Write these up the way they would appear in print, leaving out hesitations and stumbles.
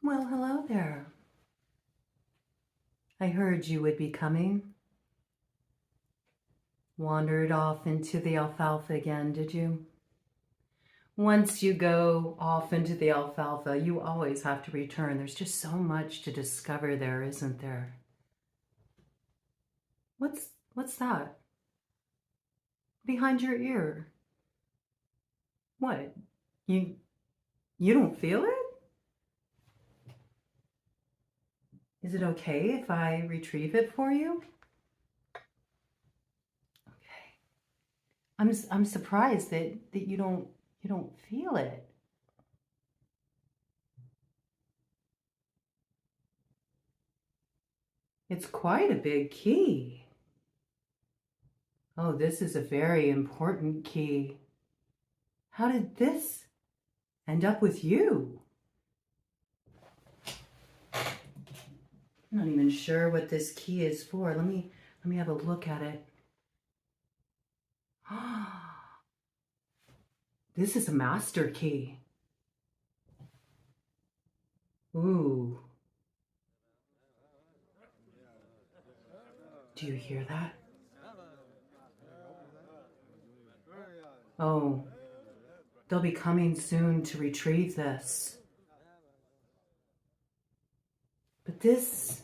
Well, hello there. I heard you would be coming. Wandered off into the alfalfa again, did you? Once you go off into the alfalfa, you always have to return. There's just so much to discover there, isn't there? What's that? Behind your ear? What? You don't feel it? Is it okay if I retrieve it for you? Okay. I'm surprised that you don't feel it. It's quite a big key. Oh, this is a very important key. How did this end up with you? I'm not even sure what this key is for. Let me have a look at it. This is a master key. Ooh. Do you hear that? Oh, they'll be coming soon to retrieve this. But this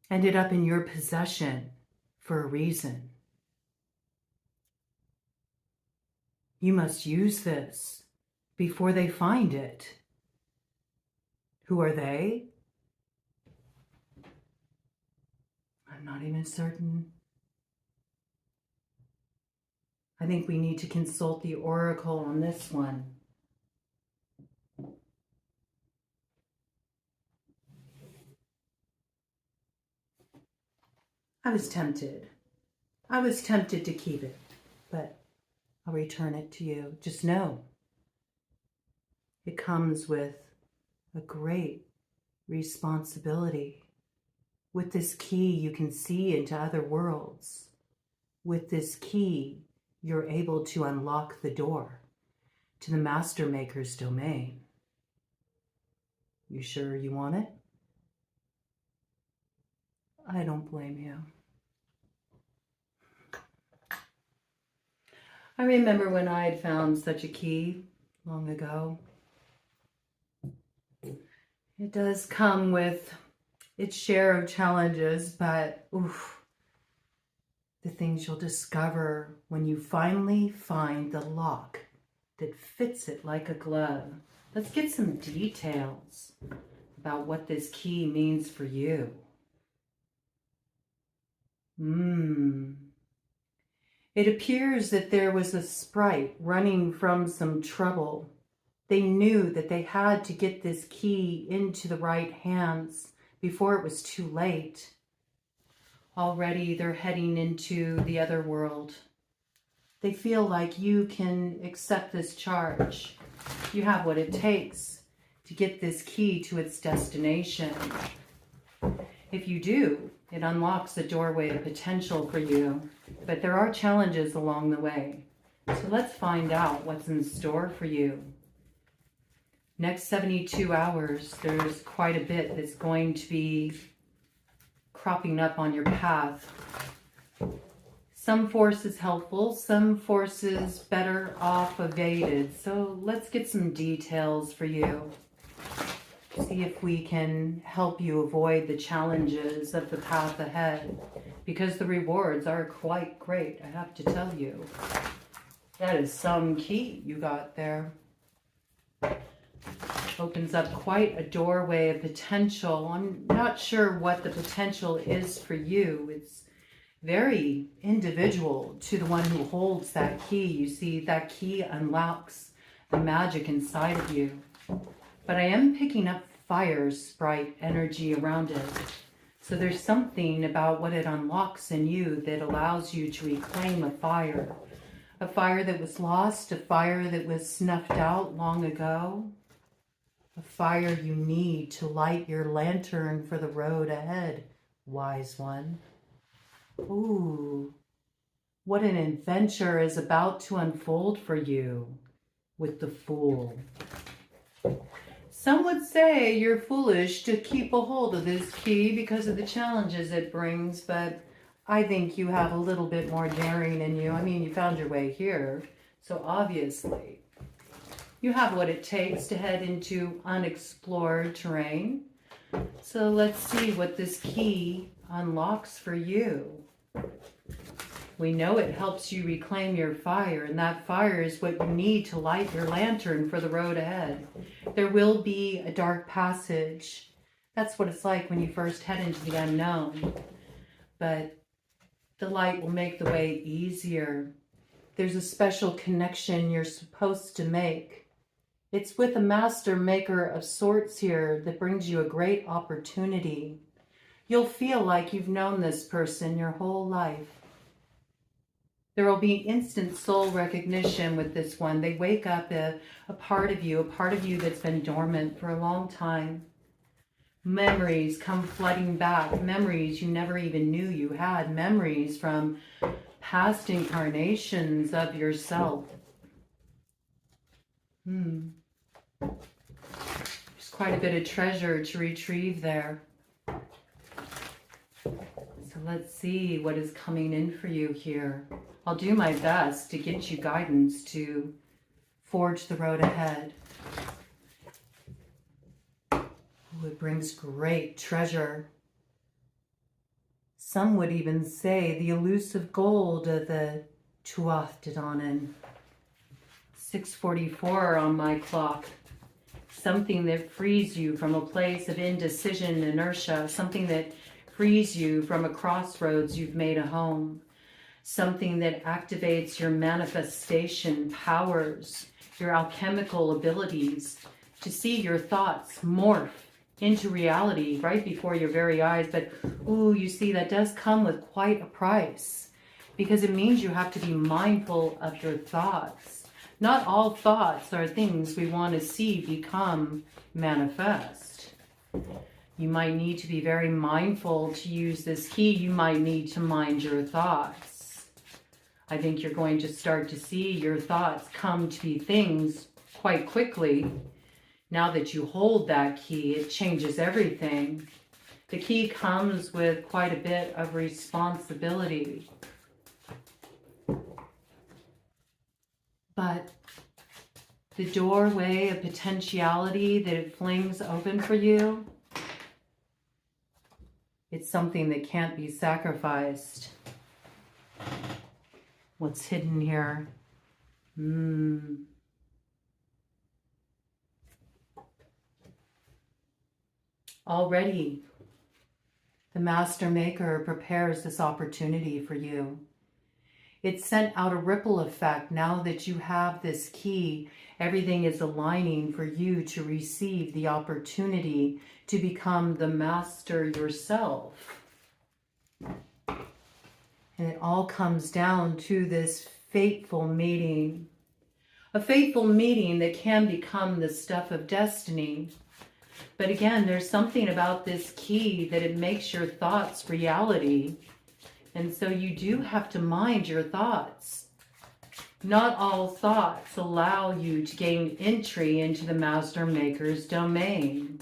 ended up in your possession for a reason. You must use this before they find it. Who are they? I'm not even certain. I think we need to consult the oracle on this one. I was tempted. I was tempted to keep it, but I'll return it to you. Just know, it comes with a great responsibility. With this key, you can see into other worlds. With this key, you're able to unlock the door to the Master Maker's domain. You sure you want it? I don't blame you. I remember when I had found such a key long ago. It does come with its share of challenges, but oof, the things you'll discover when you finally find the lock that fits it like a glove. Let's get some details about what this key means for you. It appears that there was a sprite running from some trouble. They knew that they had to get this key into the right hands before it was too late. Already they're heading into the other world. They feel like you can accept this charge. You have what it takes to get this key to its destination. If you do, it unlocks a doorway of potential for you, but there are challenges along the way. So let's find out what's in store for you. Next 72 hours, there's quite a bit that's going to be cropping up on your path. Some forces helpful, some forces better off evaded. So let's get some details for you. See if we can help you avoid the challenges of the path ahead, because the rewards are quite great, I have to tell you. That is some key you got there. Opens up quite a doorway of potential. I'm not sure what the potential is for you. It's very individual to the one who holds that key. You see, that key unlocks the magic inside of you. But I am picking up fire sprite energy around it. So there's something about what it unlocks in you that allows you to reclaim a fire. A fire that was lost, a fire that was snuffed out long ago. A fire you need to light your lantern for the road ahead, wise one. Ooh, what an adventure is about to unfold for you with the Fool. Some would say you're foolish to keep a hold of this key because of the challenges it brings, but I think you have a little bit more daring in you. I mean, you found your way here, so obviously you have what it takes to head into unexplored terrain. So let's see what this key unlocks for you. We know it helps you reclaim your fire, and that fire is what you need to light your lantern for the road ahead. There will be a dark passage. That's what it's like when you first head into the unknown. But the light will make the way easier. There's a special connection you're supposed to make. It's with a master maker of sorts here that brings you a great opportunity. You'll feel like you've known this person your whole life. There will be instant soul recognition with this one. They wake up a part of you that's been dormant for a long time. Memories come flooding back, memories you never even knew you had, memories from past incarnations of yourself. There's quite a bit of treasure to retrieve there. So let's see what is coming in for you here. I'll do my best to get you guidance to forge the road ahead. Ooh, it brings great treasure. Some would even say the elusive gold of the Tuath Dedanen. 6:44 on my clock. Something that frees you from a place of indecision and inertia. Something that frees you from a crossroads you've made a home. Something that activates your manifestation powers, your alchemical abilities to see your thoughts morph into reality right before your very eyes. But, ooh, you see, that does come with quite a price because it means you have to be mindful of your thoughts. Not all thoughts are things we want to see become manifest. You might need to be very mindful to use this key. You might need to mind your thoughts. I think you're going to start to see your thoughts come to be things quite quickly. Now that you hold that key, it changes everything. The key comes with quite a bit of responsibility. But the doorway of potentiality that it flings open for you, it's something that can't be sacrificed. What's hidden here? Already, the Master Maker prepares this opportunity for you. It sent out a ripple effect. Now that you have this key, everything is aligning for you to receive the opportunity to become the master yourself. And it all comes down to this fateful meeting. A fateful meeting that can become the stuff of destiny. But again, there's something about this key that it makes your thoughts reality. And so you do have to mind your thoughts. Not all thoughts allow you to gain entry into the Master Maker's domain.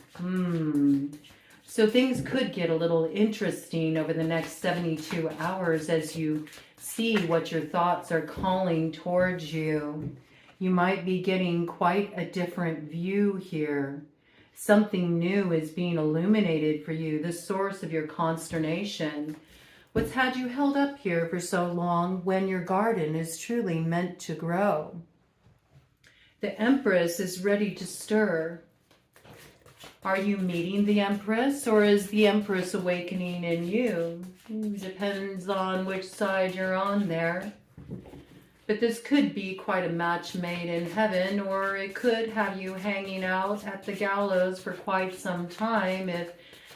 So things could get a little interesting over the next 72 hours as you see what your thoughts are calling towards you. You might be getting quite a different view here. Something new is being illuminated for you, the source of your consternation. What's had you held up here for so long when your garden is truly meant to grow? The Empress is ready to stir. Are you meeting the Empress, or is the Empress awakening in you? Depends on which side you're on there. But this could be quite a match made in heaven, or it could have you hanging out at the gallows for quite some time if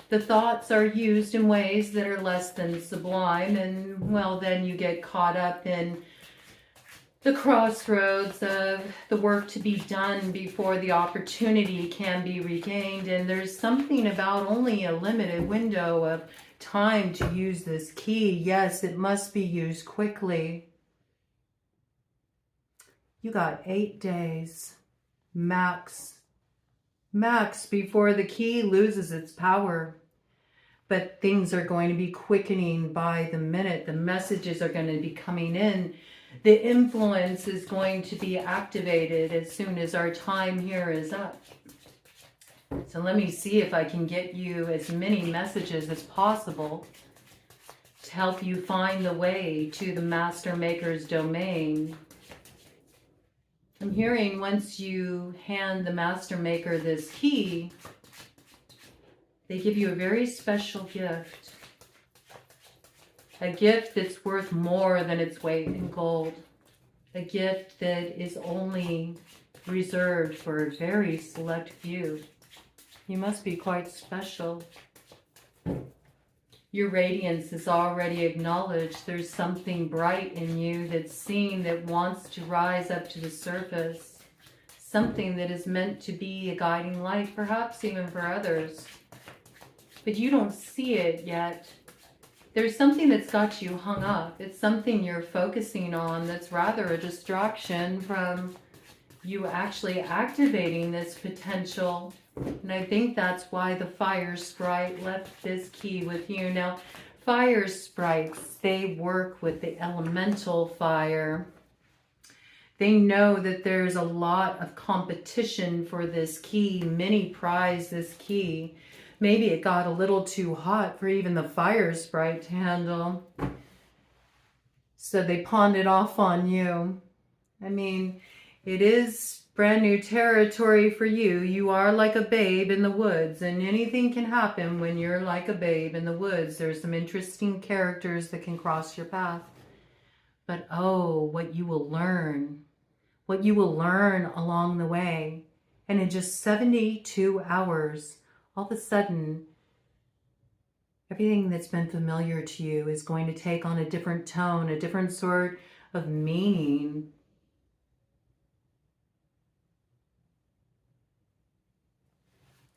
the thoughts are used in ways that are less than sublime, and, well, then you get caught up in the crossroads of the work to be done before the opportunity can be regained. And there's something about only a limited window of time to use this key. Yes, it must be used quickly. You got 8 days, max. max before the key loses its power. But things are going to be quickening by the minute. The messages are going to be coming in. The influence is going to be activated as soon as our time here is up. So let me see if I can get you as many messages as possible to help you find the way to the Master Maker's domain. I'm hearing once you hand the Master Maker this key, they give you a very special gift. A gift that's worth more than its weight in gold. A gift that is only reserved for a very select few. You must be quite special. Your radiance is already acknowledged. There's something bright in you that's seen, that wants to rise up to the surface. Something that is meant to be a guiding light, perhaps even for others. But you don't see it yet. There's something that's got you hung up. It's something you're focusing on that's rather a distraction from you actually activating this potential. And I think that's why the fire sprite left this key with you. Now, fire sprites, they work with the elemental fire. They know that there's a lot of competition for this key. Many prize this key. Maybe it got a little too hot for even the fire sprite to handle. So they pawned it off on you. I mean, it is brand new territory for you. You are like a babe in the woods, and anything can happen when you're like a babe in the woods. There's some interesting characters that can cross your path. But oh, what you will learn. What you will learn along the way. And in just 72 hours, all of a sudden, everything that's been familiar to you is going to take on a different tone, a different sort of meaning.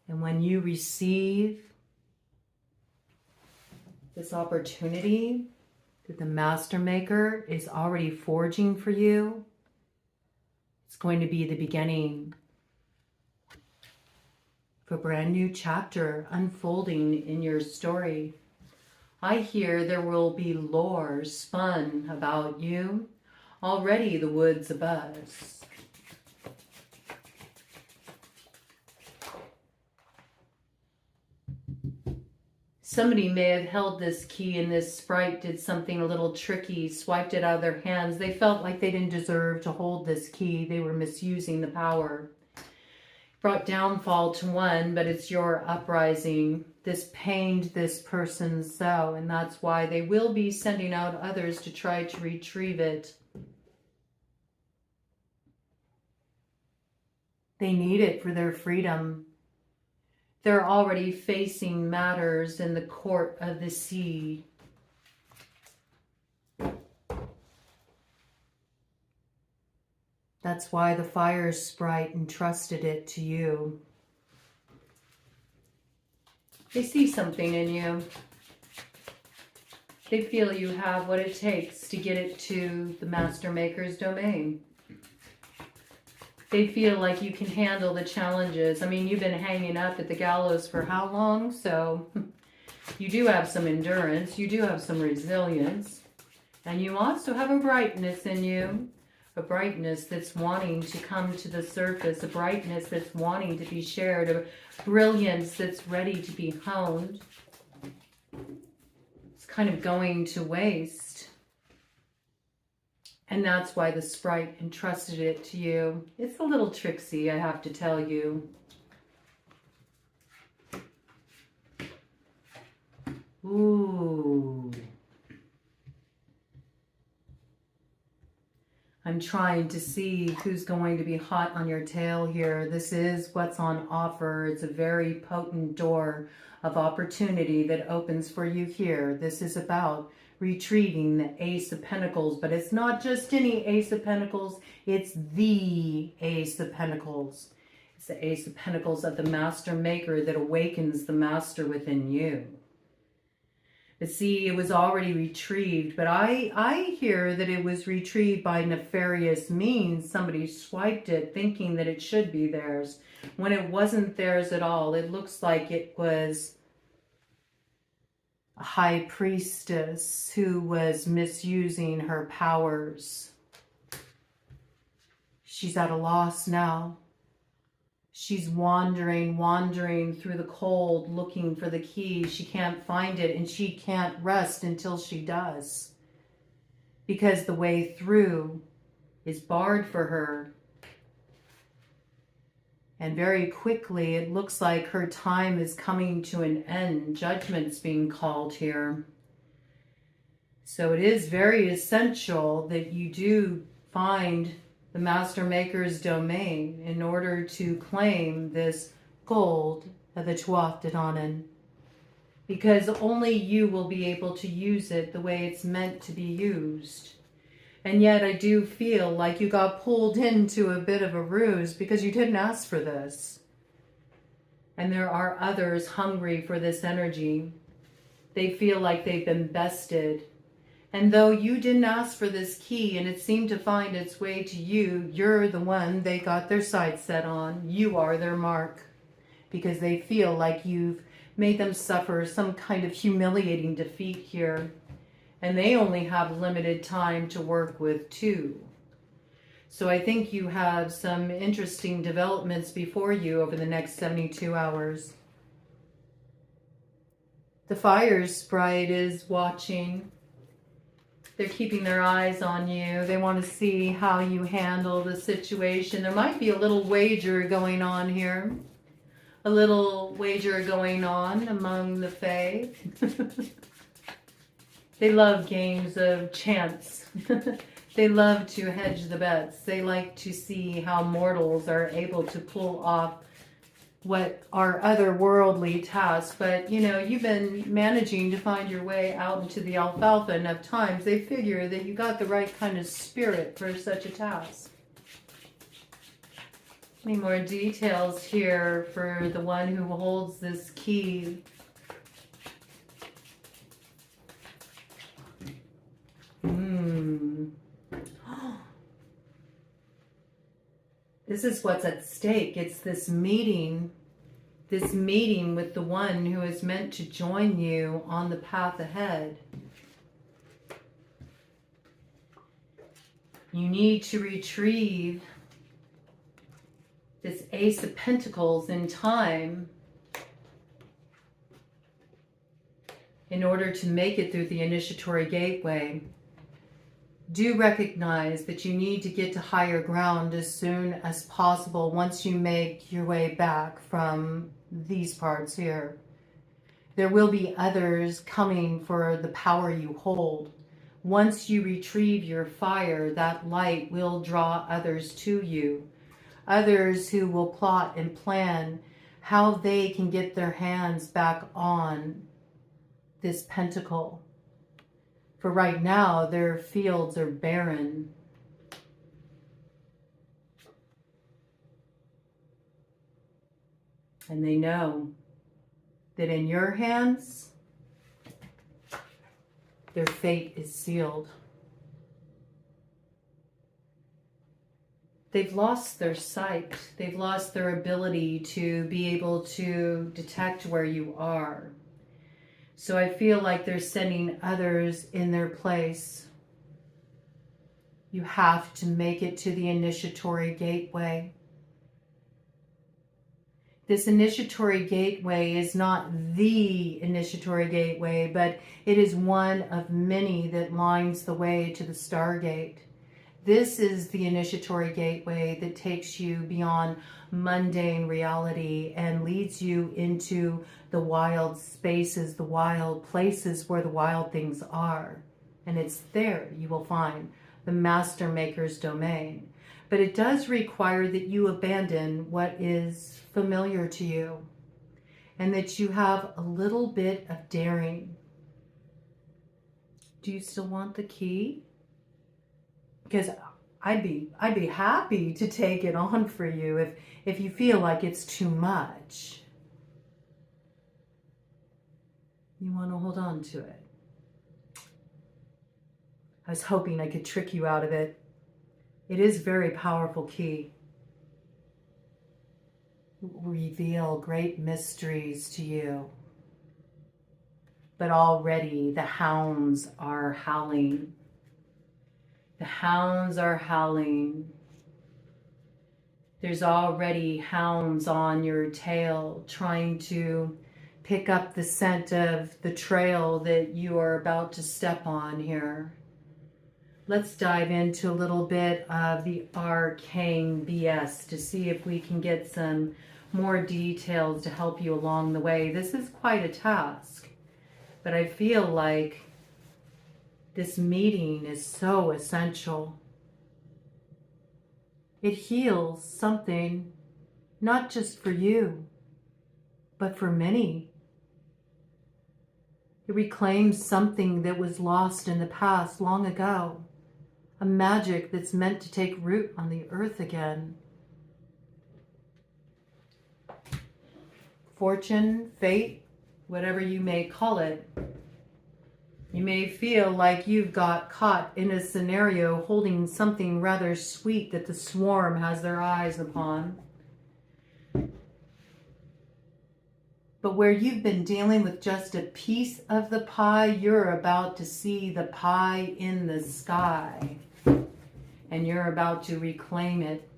And when you receive this opportunity that the Master Maker is already forging for you, it's going to be the beginning a brand new chapter unfolding in your story. I hear there will be lore spun about you. Already the woods abuzz. Somebody may have held this key and this sprite did something a little tricky, swiped it out of their hands. They felt like they didn't deserve to hold this key. They were misusing the power. Brought downfall to one, but it's your uprising. This pained this person so, and that's why they will be sending out others to try to retrieve it. They need it for their freedom. They're already facing matters in the court of the sea. That's why the fire sprite entrusted it to you. They see something in you. They feel you have what it takes to get it to the Master Maker's domain. They feel like you can handle the challenges. I mean, you've been hanging up at the gallows for how long? So you do have some endurance. You do have some resilience. And you also have a brightness in you. A brightness that's wanting to come to the surface, a brightness that's wanting to be shared, a brilliance that's ready to be honed. It's kind of going to waste. And that's why the sprite entrusted it to you. It's a little tricksy, I have to tell you. Ooh. I'm trying to see who's going to be hot on your tail here. This is what's on offer. It's a very potent door of opportunity that opens for you here. This is about retrieving the Ace of Pentacles, but it's not just any Ace of Pentacles. It's the Ace of Pentacles. It's the Ace of Pentacles of the Master Maker that awakens the Master within you. But see, it was already retrieved, but I hear that it was retrieved by nefarious means. Somebody swiped it thinking that it should be theirs, when it wasn't theirs at all. It looks like it was a high priestess who was misusing her powers. She's at a loss now. She's wandering through the cold, looking for the key. She can't find it, and she can't rest until she does, because the way through is barred for her. And very quickly, it looks like her time is coming to an end. Judgment's being called here. So it is very essential that you do find the Master Maker's domain in order to claim this gold of the Tuatha, because only you will be able to use it the way it's meant to be used. And yet I do feel like you got pulled into a bit of a ruse because you didn't ask for this. And there are others hungry for this energy. They feel like they've been bested. And though you didn't ask for this key and it seemed to find its way to you, you're the one they got their sights set on. You are their mark, because they feel like you've made them suffer some kind of humiliating defeat here. And they only have limited time to work with too. So I think you have some interesting developments before you over the next 72 hours. The fire sprite is watching. They're keeping their eyes on you. They want to see how you handle the situation. There might be a little wager going on here. A little wager going on among the Fae. They love games of chance. They love to hedge the bets. They like to see how mortals are able to pull off what are otherworldly tasks. But, you know, you've been managing to find your way out into the alfalfa enough times. They figure that you got the right kind of spirit for such a task. Any more details here for the one who holds this key? This is what's at stake. It's this meeting with the one who is meant to join you on the path ahead. You need to retrieve this Ace of Pentacles in time in order to make it through the initiatory gateway. Do recognize that you need to get to higher ground as soon as possible once you make your way back from these parts here. There will be others coming for the power you hold. Once you retrieve your fire, that light will draw others to you. Others who will plot and plan how they can get their hands back on this pentacle. For right now, their fields are barren. And they know that in your hands, their fate is sealed. They've lost their sight. They've lost their ability to be able to detect where you are. So I feel like they're sending others in their place. You have to make it to the initiatory gateway. This initiatory gateway is not the initiatory gateway, but it is one of many that lines the way to the Stargate. This is the initiatory gateway that takes you beyond mundane reality and leads you into the wild spaces, the wild places where the wild things are. And it's there you will find the Master Maker's domain. But it does require that you abandon what is familiar to you and that you have a little bit of daring. Do you still want the key? Because I'd be happy to take it on for you if you feel like it's too much. You want to hold on to it. I was hoping I could trick you out of it. It is a very powerful key. It will reveal great mysteries to you. But already the hounds are howling. The hounds are howling. There's already hounds on your tail trying to pick up the scent of the trail that you are about to step on here. Let's dive into a little bit of the ARCANE BS to see if we can get some more details to help you along the way. This is quite a task, but I feel like this meeting is so essential. It heals something, not just for you, but for many. It reclaims something that was lost in the past long ago, a magic that's meant to take root on the earth again. Fortune, fate, whatever you may call it. You may feel like you've got caught in a scenario holding something rather sweet that the swarm has their eyes upon. But where you've been dealing with just a piece of the pie, you're about to see the pie in the sky. And you're about to reclaim it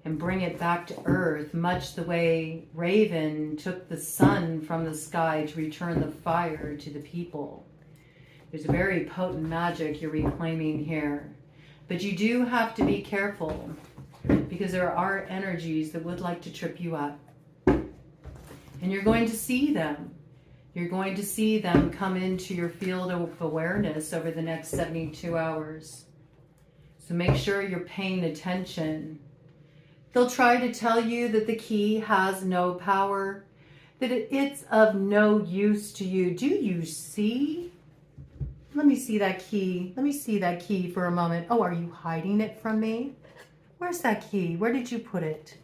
and bring it back to earth, much the way Raven took the sun from the sky to return the fire to the people. There's a very potent magic you're reclaiming here. But you do have to be careful because there are energies that would like to trip you up. And you're going to see them. You're going to see them come into your field of awareness over the next 72 hours. So make sure you're paying attention. They'll try to tell you that the key has no power, that it's of no use to you. Do you see? Let me see that key. Let me see that key for a moment. Oh, are you hiding it from me? Where's that key? Where did you put it?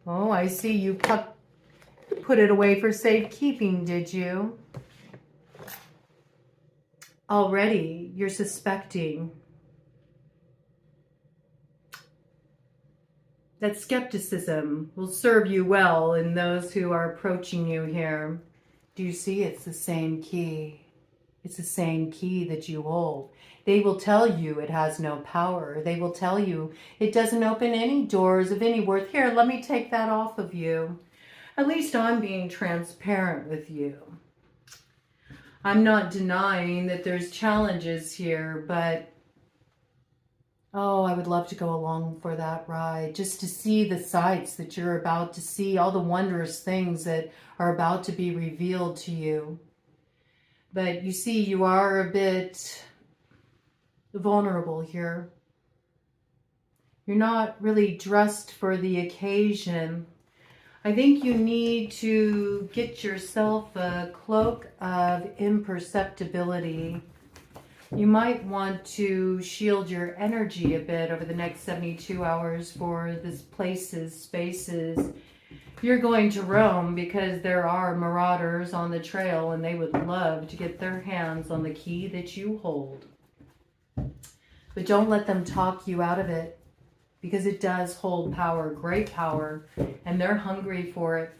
Oh, I see you put it away for safekeeping, did you? Already, you're suspecting that skepticism will serve you well in those who are approaching you here. Do you see it's the same key? It's the same key that you hold. They will tell you it has no power. They will tell you it doesn't open any doors of any worth. Here, let me take that off of you. At least I'm being transparent with you. I'm not denying that there's challenges here, but oh, I would love to go along for that ride, just to see the sights that you're about to see, all the wondrous things that are about to be revealed to you. But you see, you are a bit vulnerable here. You're not really dressed for the occasion. I think you need to get yourself a cloak of imperceptibility. You might want to shield your energy a bit over the next 72 hours for this spaces you're going to roam, because there are marauders on the trail and they would love to get their hands on the key that you hold. But don't let them talk you out of it, because it does hold power, great power, and they're hungry for it.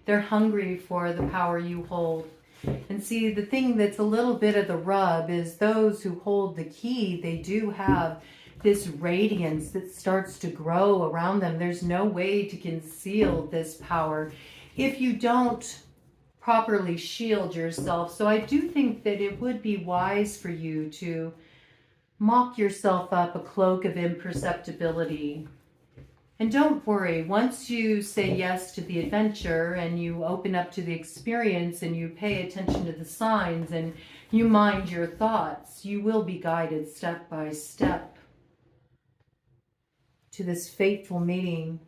They're hungry for the power you hold. And see, the thing that's a little bit of the rub is those who hold the key, they do have this radiance that starts to grow around them. There's no way to conceal this power if you don't properly shield yourself. So I do think that it would be wise for you to mop yourself up a cloak of imperceptibility. And don't worry, once you say yes to the adventure and you open up to the experience and you pay attention to the signs and you mind your thoughts, you will be guided step by step to this fateful meeting,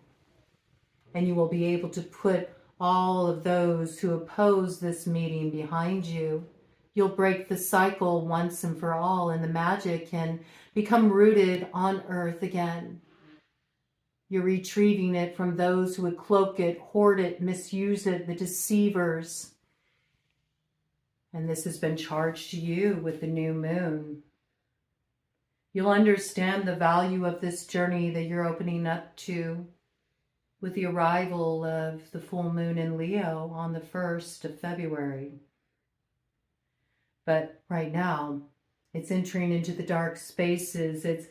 and you will be able to put all of those who oppose this meeting behind you. You'll break the cycle once and for all, and the magic can become rooted on earth again. You're retrieving it from those who would cloak it, hoard it, misuse it, the deceivers. And this has been charged to you with the new moon. You'll understand the value of this journey that you're opening up to with the arrival of the full moon in Leo on the 1st of February. But right now, it's entering into the dark spaces. It's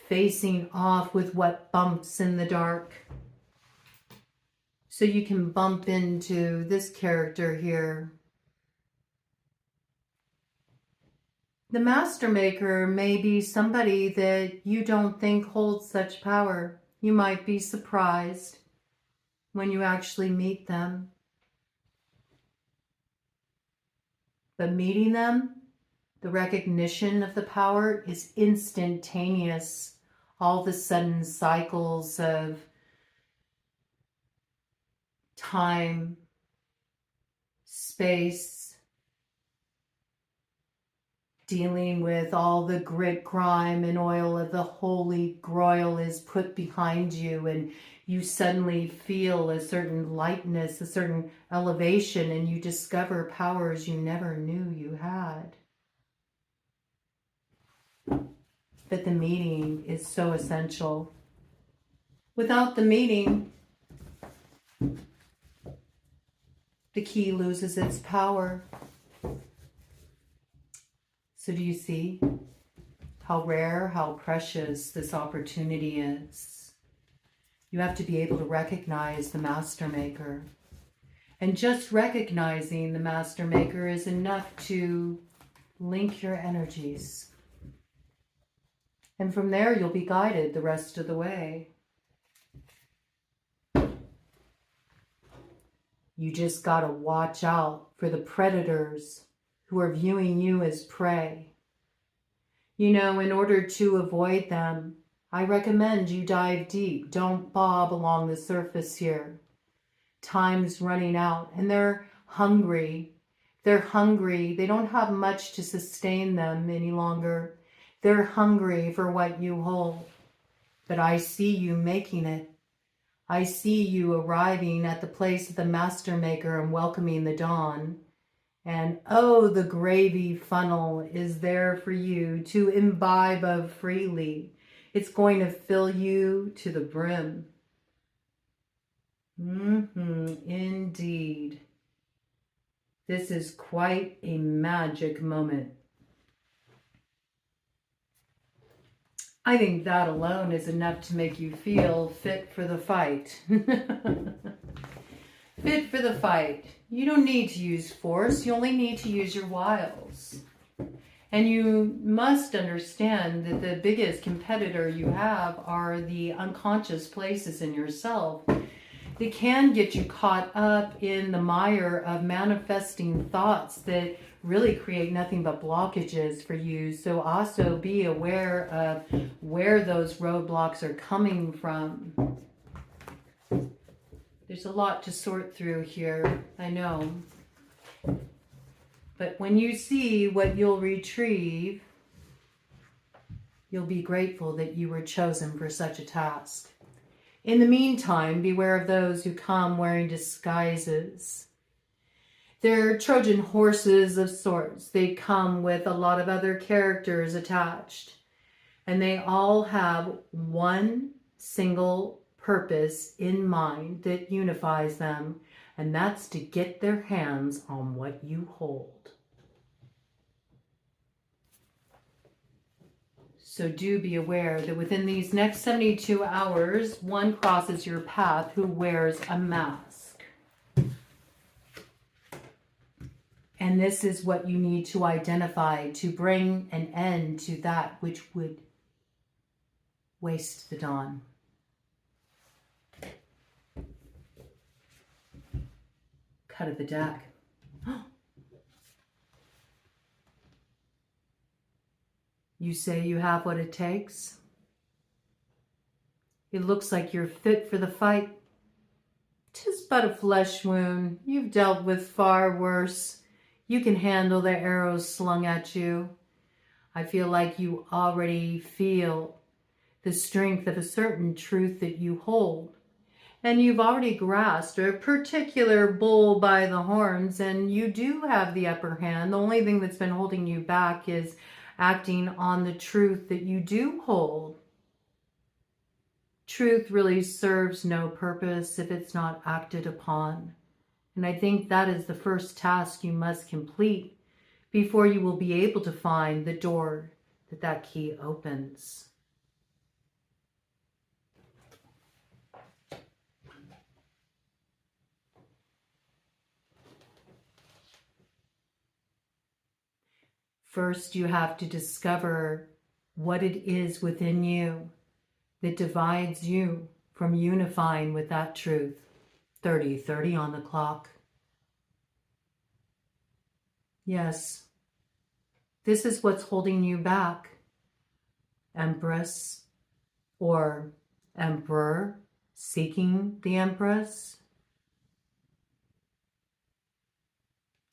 facing off with what bumps in the dark. So you can bump into this character here. The Master Maker may be somebody that you don't think holds such power. You might be surprised when you actually meet them. But meeting them, the recognition of the power is instantaneous. All of a sudden, cycles of time, space, dealing with all the grit, grime, and oil of the Holy Grail is put behind you, and you suddenly feel a certain lightness, a certain elevation, and you discover powers you never knew you had. But the meeting is so essential. Without the meeting, the key loses its power. So do you see how rare, how precious this opportunity is? You have to be able to recognize the Master Maker. And just recognizing the Master Maker is enough to link your energies. And from there, you'll be guided the rest of the way. You just got to watch out for the predators who are viewing you as prey. You know, in order to avoid them, I recommend you dive deep. Don't bob along the surface here. Time's running out and they're hungry. They're hungry. They don't have much to sustain them any longer. They're hungry for what you hold. But I see you making it. I see you arriving at the place of the Master Maker and welcoming the dawn. And oh, the gravy funnel is there for you to imbibe of freely. It's going to fill you to the brim. Indeed. This is quite a magic moment. I think that alone is enough to make you feel fit for the fight. Fit for the fight. You don't need to use force. You only need to use your wiles. And you must understand that the biggest competitor you have are the unconscious places in yourself. They can get you caught up in the mire of manifesting thoughts that really create nothing but blockages for you. So also be aware of where those roadblocks are coming from. There's a lot to sort through here, I know. But when you see what you'll retrieve, you'll be grateful that you were chosen for such a task. In the meantime, beware of those who come wearing disguises. They're Trojan horses of sorts. They come with a lot of other characters attached. And they all have one single purpose in mind that unifies them. And that's to get their hands on what you hold. So do be aware that within these next 72 hours, one crosses your path who wears a mask. And this is what you need to identify to bring an end to that which would waste the dawn. Cut of the deck. You say you have what it takes? It looks like you're fit for the fight. 'Tis but a flesh wound. You've dealt with far worse. You can handle the arrows slung at you. I feel like you already feel the strength of a certain truth that you hold. And you've already grasped a particular bull by the horns, and you do have the upper hand. The only thing that's been holding you back is acting on the truth that you do hold. Truth really serves no purpose if it's not acted upon. And I think that is the first task you must complete before you will be able to find the door that key opens. First, you have to discover what it is within you that divides you from unifying with that truth. 30:30 on the clock. Yes, this is what's holding you back. Empress or Emperor seeking the Empress.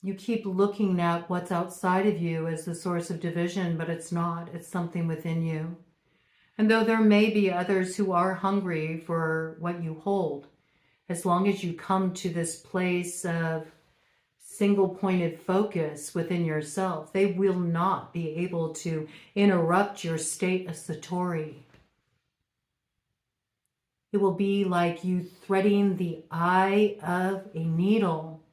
You keep looking at what's outside of you as the source of division, but it's not. It's something within you. And though there may be others who are hungry for what you hold, as long as you come to this place of single-pointed focus within yourself, they will not be able to interrupt your state of Satori. It will be like you threading the eye of a needle.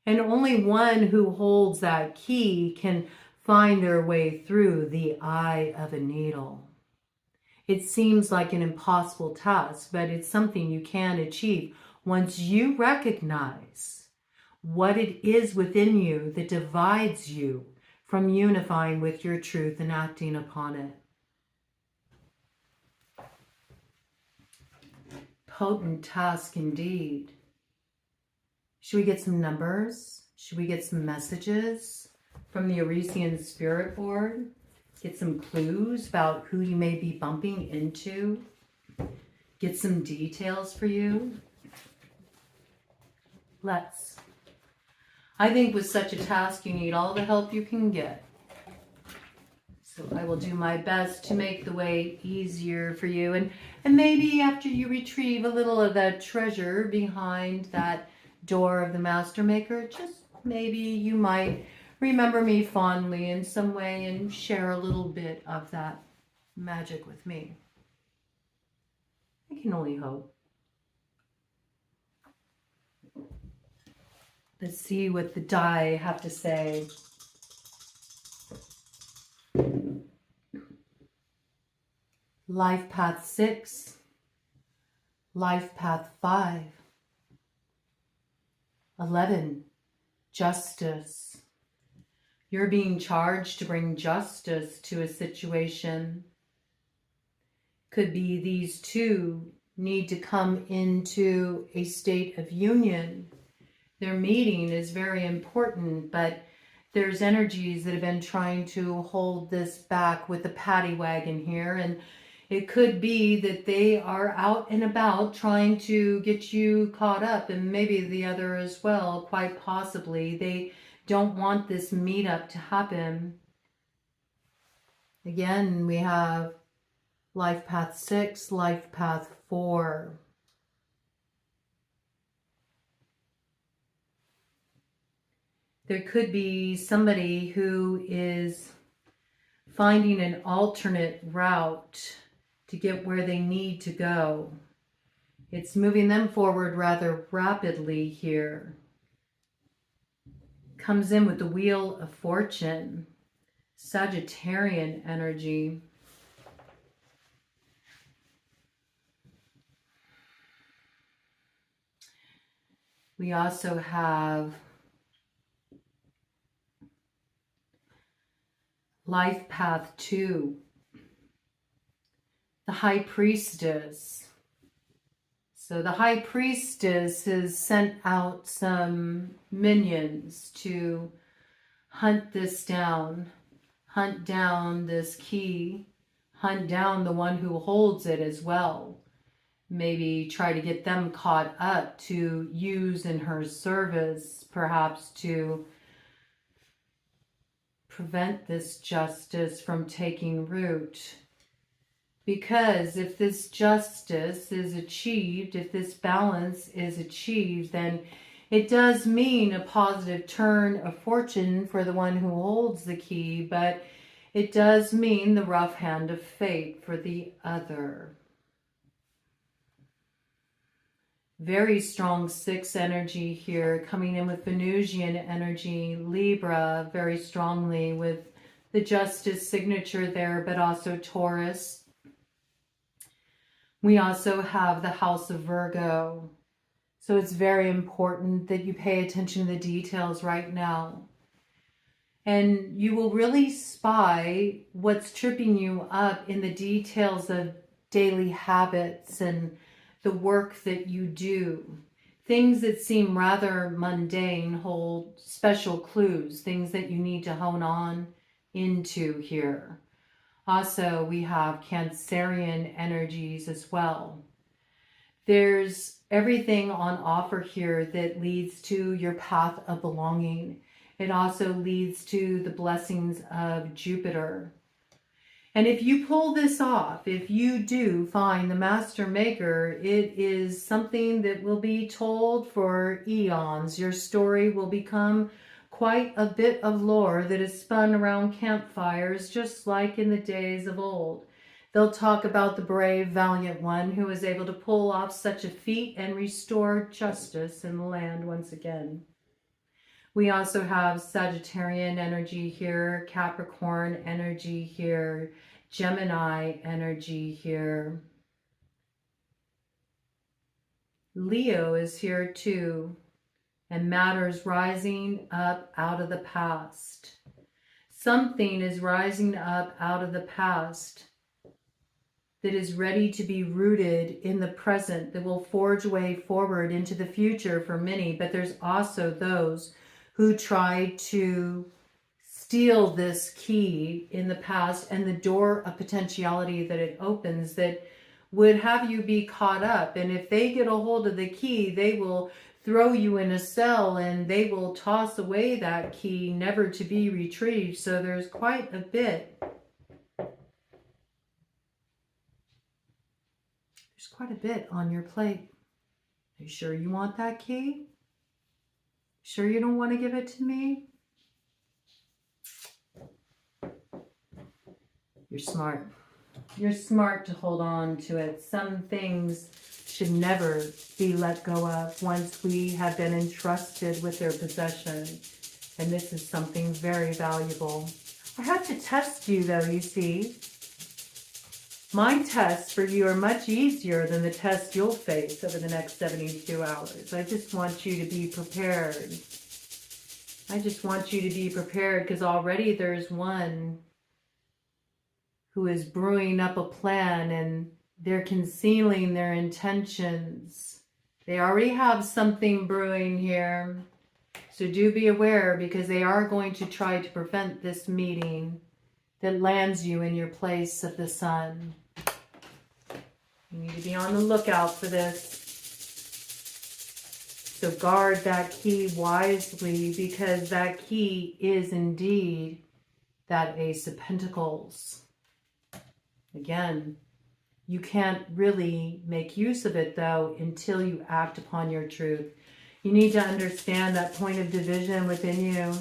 And only one who holds that key can find their way through the eye of a needle. It seems like an impossible task, but it's something you can achieve once you recognize what it is within you that divides you from unifying with your truth and acting upon it. Potent task indeed. Should we get some numbers? Should we get some messages from the Arcane Spirit Board? Get some clues about who you may be bumping into? Get some details for you? Let's. I think with such a task, you need all the help you can get. So I will do my best to make the way easier for you. And maybe after you retrieve a little of that treasure behind that door of the Master Maker, just maybe you might remember me fondly in some way and share a little bit of that magic with me. I can only hope. Let's see what the die have to say. Life Path 6, Life Path 5, 11, Justice. You're being charged to bring justice to a situation. Could be these two need to come into a state of union. Their meeting is very important, but there's energies that have been trying to hold this back with the paddy wagon here, and it could be that they are out and about trying to get you caught up, and maybe the other as well, quite possibly. They don't want this meetup to happen. Again, we have Life Path 6, Life Path 4. There could be somebody who is finding an alternate route to get where they need to go. It's moving them forward rather rapidly here. Comes in with the Wheel of Fortune, Sagittarian energy. We also have Life Path 2, the High Priestess. So the High Priestess has sent out some minions to hunt this down, hunt down this key, hunt down the one who holds it as well. Maybe try to get them caught up to use in her service, perhaps to prevent this justice from taking root. Because if this justice is achieved, if this balance is achieved, then it does mean a positive turn of fortune for the one who holds the key, but It does mean the rough hand of fate for the other. Very strong 6 energy here, coming in with Venusian energy, Libra, very strongly with the Justice signature there, but also Taurus. We also have the House of Virgo. So it's very important that you pay attention to the details right now. And you will really spy what's tripping you up in the details of daily habits and the work that you do. Things that seem rather mundane hold special clues, things that you need to hone on into here. Also, we have Cancerian energies as well. There's everything on offer here that leads to your path of belonging. It also leads to the blessings of Jupiter. And if you pull this off, if you do find the master maker, it is something that will be told for eons. Your story will become quite a bit of lore that is spun around campfires, just like in the days of old. They'll talk about the brave, valiant one who was able to pull off such a feat and restore justice in the land once again. We also have Sagittarian energy here, Capricorn energy here, Gemini energy here. Leo is here too, and matters rising up out of the past. Something is rising up out of the past that is ready to be rooted in the present, that will forge way forward into the future for many. But there's also those who tried to steal this key in the past and the door of potentiality that it opens that would have you be caught up. And if they get a hold of the key, they will throw you in a cell and they will toss away that key, never to be retrieved. So there's quite a bit. There's quite a bit on your plate. Are you sure you want that key? Sure you don't want to give it to me? You're smart. You're smart to hold on to it. Some things should never be let go of once we have been entrusted with their possession. And this is something very valuable. I have to test you though, you see. My tests for you are much easier than the tests you'll face over the next 72 hours. I just want you to be prepared. I just want you to be prepared because already there's one who is brewing up a plan and they're concealing their intentions. They already have something brewing here. So do be aware because they are going to try to prevent this meeting that lands you in your place of the sun. You need to be on the lookout for this. So guard that key wisely because that key is indeed that Ace of Pentacles. Again, you can't really make use of it though until you act upon your truth. You need to understand that point of division within you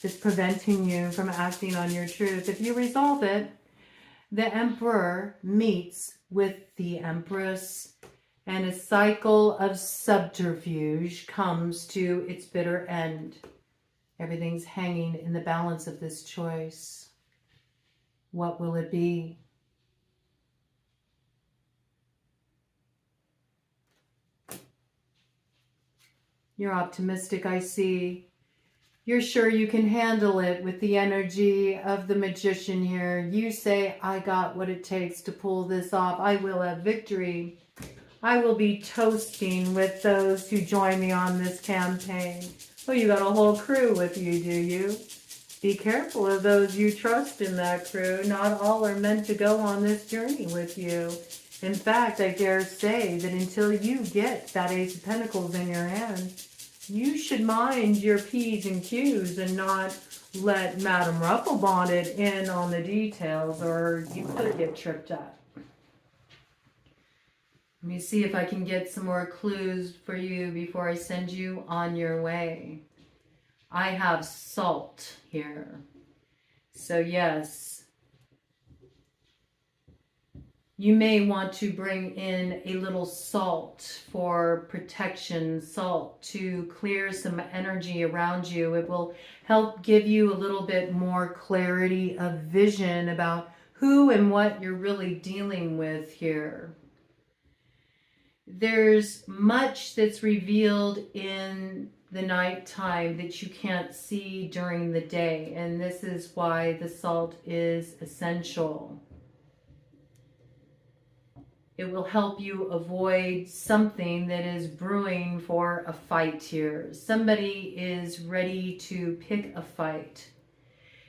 is preventing you from acting on your truth. If you resolve it, the Emperor meets with the Empress and a cycle of subterfuge comes to its bitter end. Everything's hanging in the balance of this choice. What will it be? You're optimistic, I see. You're sure you can handle it with the energy of the magician here. You say, I got what it takes to pull this off. I will have victory. I will be toasting with those who join me on this campaign. Oh, you got a whole crew with you, do you? Be careful of those you trust in that crew. Not all are meant to go on this journey with you. In fact, I dare say that until you get that Ace of Pentacles in your hand, you should mind your P's and Q's and not let Madame Rufflebonnet in on the details or you could get tripped up. Let me see if I can get some more clues for you before I send you on your way. I have salt here. So yes, You may want to bring in a little salt for protection, salt to clear some energy around you. It will help give you a little bit more clarity of vision about who and what you're really dealing with here. There's much that's revealed in the nighttime that you can't see during the day, and this is why the salt is essential. It will help you avoid something that is brewing for a fight here. Somebody is ready to pick a fight.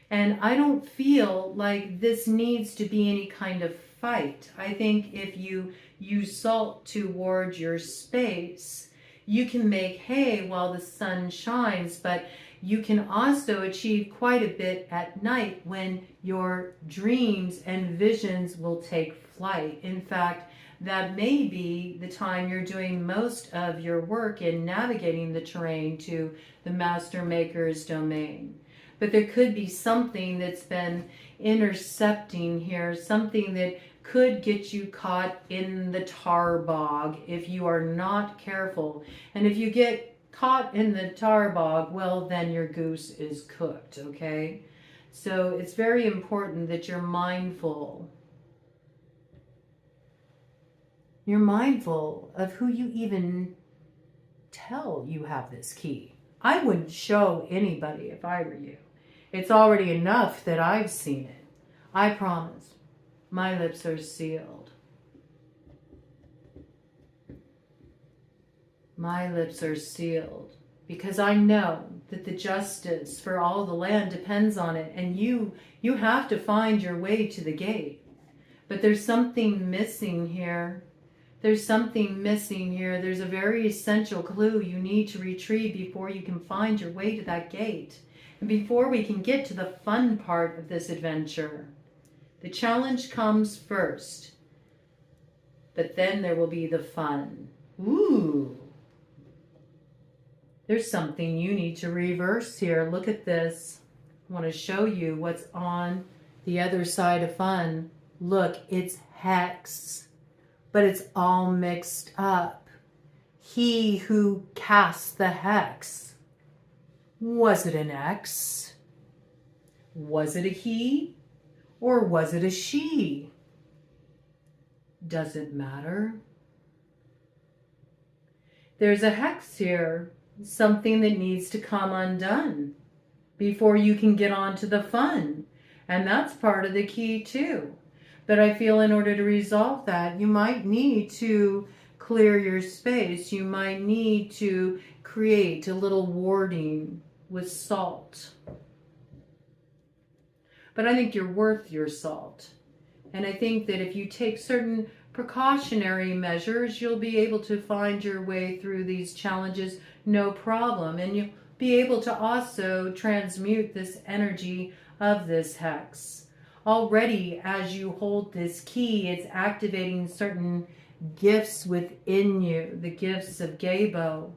And I don't feel like this needs to be any kind of fight. I think if you use salt toward your space, you can make hay while the sun shines, but you can also achieve quite a bit at night when your dreams and visions will take flight. In fact, that may be the time you're doing most of your work in navigating the terrain to the Master Maker's domain. But there could be something that's been intercepting here, something that could get you caught in the tar bog if you are not careful. And if you get caught in the tar bog, well, then your goose is cooked, okay? So it's very important that you're mindful. You're mindful of who you even tell you have this key. I wouldn't show anybody if I were you. It's already enough that I've seen it. I promise. My lips are sealed. My lips are sealed because I know that the justice for all the land depends on it, and you have to find your way to the gate. But there's something missing here. There's something missing here. There's a very essential clue you need to retrieve before you can find your way to that gate. And before we can get to the fun part of this adventure. The challenge comes first, but then there will be the fun. Ooh. There's something you need to reverse here. Look at this. I want to show you what's on the other side of fun. Look, it's hex, but it's all mixed up. He who cast the hex. Was it an X? Was it a he? Or was it a she? Doesn't matter. There's a hex here, something that needs to come undone before you can get on to the fun. And that's part of the key too. But I feel in order to resolve that, you might need to clear your space. You might need to create a little warding with salt. But I think you're worth your salt. And I think that if you take certain precautionary measures, you'll be able to find your way through these challenges no problem. And you'll be able to also transmute this energy of this hex. Already, as you hold this key, it's activating certain gifts within you, the gifts of Gabo,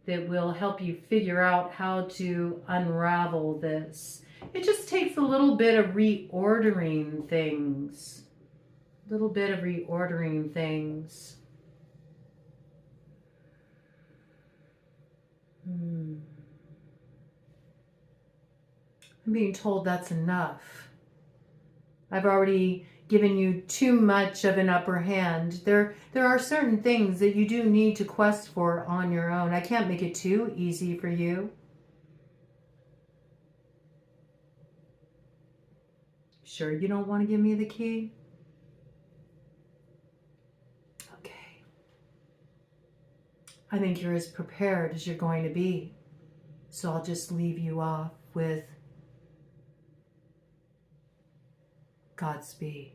that will help you figure out how to unravel this. It just takes a little bit of reordering things. A little bit of reordering things. I'm being told that's enough. I've already given you too much of an upper hand. There are certain things that you do need to quest for on your own. I can't make it too easy for you. Sure you don't want to give me the key? Okay. I think you're as prepared as you're going to be. So I'll just leave you off with Godspeed.